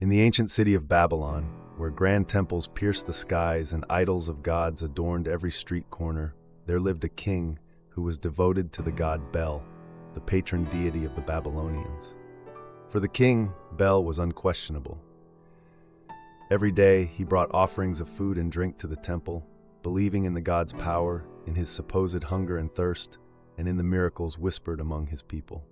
In the ancient city of Babylon, where grand temples pierced the skies and idols of gods adorned every street corner, there lived a king who was devoted to the god Bel, the patron deity of the Babylonians. For the king, Bel was unquestionable. Every day he brought offerings of food and drink to the temple, believing in the god's power, in his supposed hunger and thirst, and in the miracles whispered among his people.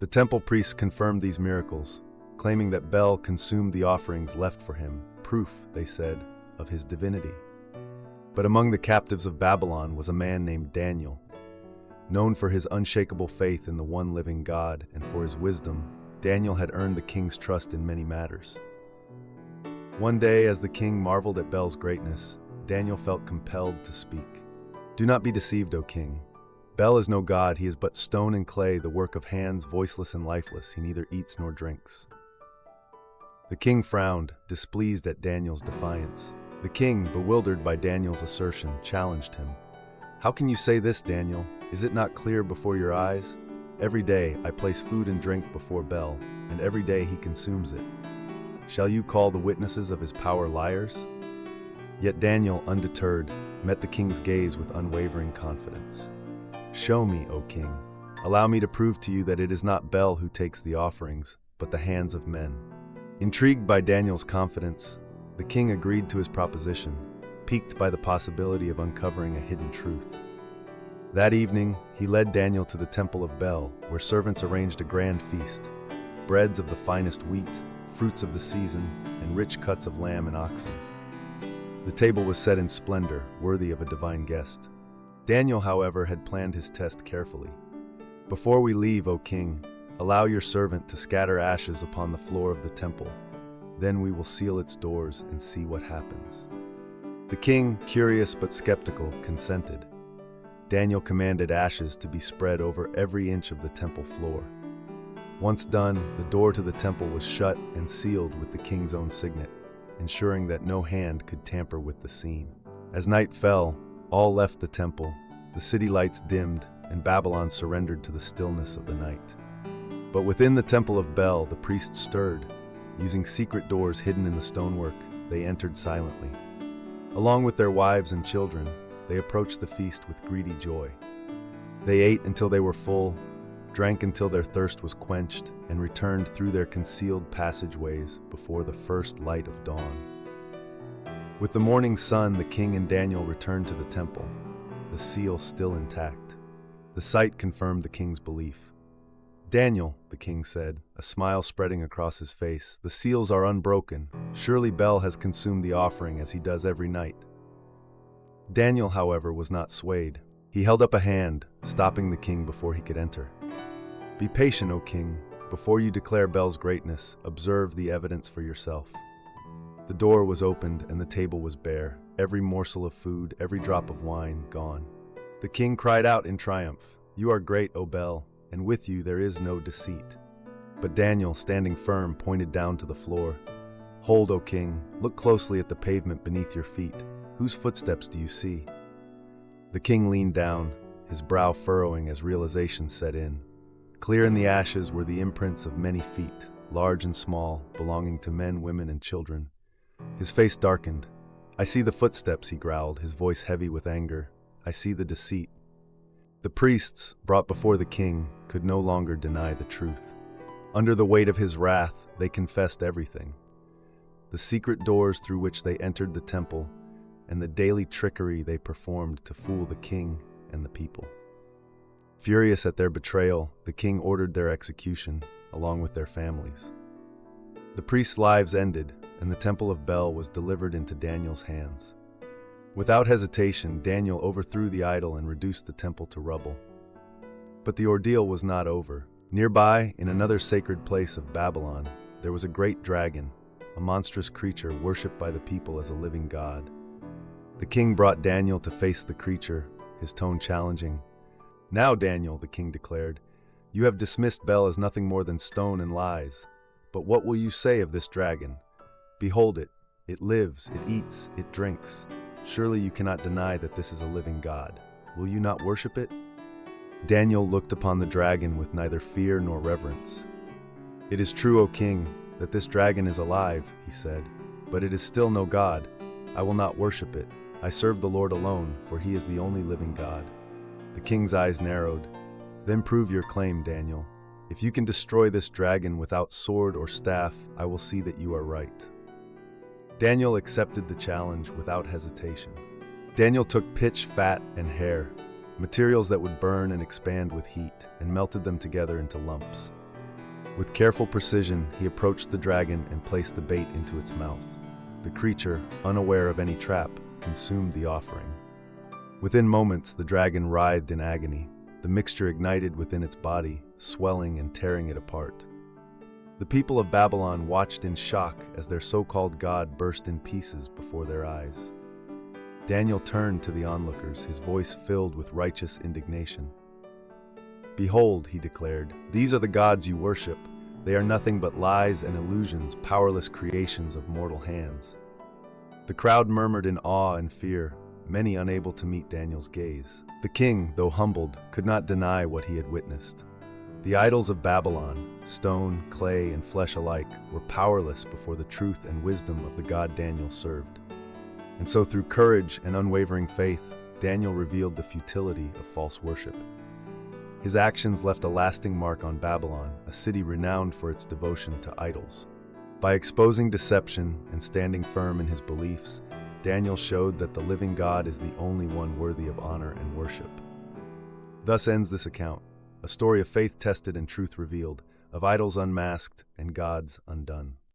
The temple priests confirmed these miracles, claiming that Bel consumed the offerings left for him, proof, they said, of his divinity. But among the captives of Babylon was a man named Daniel. Known for his unshakable faith in the one living God and for his wisdom, Daniel had earned the king's trust in many matters. One day, as the king marveled at Bel's greatness, Daniel felt compelled to speak. "Do not be deceived, O king. Bel is no god, he is but stone and clay, the work of hands, voiceless and lifeless. He neither eats nor drinks." The king frowned, displeased at Daniel's defiance. The king, bewildered by Daniel's assertion, challenged him. "How can you say this, Daniel? Is it not clear before your eyes? Every day I place food and drink before Bel, and every day he consumes it. Shall you call the witnesses of his power liars?" Yet Daniel, undeterred, met the king's gaze with unwavering confidence. "Show me, O king. Allow me to prove to you that it is not Bel who takes the offerings, but the hands of men." Intrigued by Daniel's confidence, the king agreed to his proposition, piqued by the possibility of uncovering a hidden truth. That evening, he led Daniel to the temple of Bel, where servants arranged a grand feast. Breads of the finest wheat, fruits of the season, and rich cuts of lamb and oxen. The table was set in splendor, worthy of a divine guest. Daniel, however, had planned his test carefully. "Before we leave, O king, allow your servant to scatter ashes upon the floor of the temple. Then we will seal its doors and see what happens." The king, curious but skeptical, consented. Daniel commanded ashes to be spread over every inch of the temple floor. Once done, the door to the temple was shut and sealed with the king's own signet, ensuring that no hand could tamper with the scene. As night fell, all left the temple, the city lights dimmed, and Babylon surrendered to the stillness of the night. But within the temple of Bel, the priests stirred. Using secret doors hidden in the stonework, they entered silently. Along with their wives and children, they approached the feast with greedy joy. They ate until they were full, drank until their thirst was quenched, and returned through their concealed passageways before the first light of dawn. With the morning sun, the king and Daniel returned to the temple, the seal still intact. The sight confirmed the king's belief. "Daniel," the king said, a smile spreading across his face, "the seals are unbroken. Surely Bel has consumed the offering as he does every night." Daniel, however, was not swayed. He held up a hand, stopping the king before he could enter. "Be patient, O king. Before you declare Bel's greatness, observe the evidence for yourself." The door was opened and the table was bare, every morsel of food, every drop of wine, gone. The king cried out in triumph, "You are great, O Bel, and with you there is no deceit." But Daniel, standing firm, pointed down to the floor. "Hold, O king, look closely at the pavement beneath your feet. Whose footsteps do you see?" The king leaned down, his brow furrowing as realization set in. Clear in the ashes were the imprints of many feet, large and small, belonging to men, women, and children. His face darkened. "I see the footsteps," he growled, his voice heavy with anger. "I see the deceit." The priests, brought before the king, could no longer deny the truth. Under the weight of his wrath, they confessed everything. The secret doors through which they entered the temple, and the daily trickery they performed to fool the king and the people. Furious at their betrayal, the king ordered their execution, along with their families. The priests' lives ended, and the temple of Bel was delivered into Daniel's hands. Without hesitation, Daniel overthrew the idol and reduced the temple to rubble. But the ordeal was not over. Nearby, in another sacred place of Babylon, there was a great dragon, a monstrous creature worshipped by the people as a living god. The king brought Daniel to face the creature, his tone challenging. "Now, Daniel," the king declared, "you have dismissed Bel as nothing more than stone and lies. But what will you say of this dragon? Behold it. It lives, it eats, it drinks. Surely you cannot deny that this is a living god. Will you not worship it?" Daniel looked upon the dragon with neither fear nor reverence. "It is true, O king. that this dragon is alive," he said, "but it is still no god. I will not worship it. I serve the Lord alone, for he is the only living God." The king's eyes narrowed. "Then prove your claim, Daniel. If you can destroy this dragon without sword or staff, I will see that you are right." Daniel accepted the challenge without hesitation. Daniel took pitch, fat, and hair, materials that would burn and expand with heat, and melted them together into lumps. With careful precision, he approached the dragon and placed the bait into its mouth. The creature, unaware of any trap, consumed the offering. Within moments, the dragon writhed in agony. The mixture ignited within its body, swelling and tearing it apart. The people of Babylon watched in shock as their so-called god burst in pieces before their eyes. Daniel turned to the onlookers, his voice filled with righteous indignation. "Behold," he declared, "these are the gods you worship. They are nothing but lies and illusions, powerless creations of mortal hands." The crowd murmured in awe and fear, many unable to meet Daniel's gaze. The king, though humbled, could not deny what he had witnessed. The idols of Babylon, stone, clay, and flesh alike, were powerless before the truth and wisdom of the God Daniel served. And so through courage and unwavering faith, Daniel revealed the futility of false worship. His actions left a lasting mark on Babylon, a city renowned for its devotion to idols. By exposing deception and standing firm in his beliefs, Daniel showed that the living God is the only one worthy of honor and worship. Thus ends this account, a story of faith tested and truth revealed, of idols unmasked and gods undone.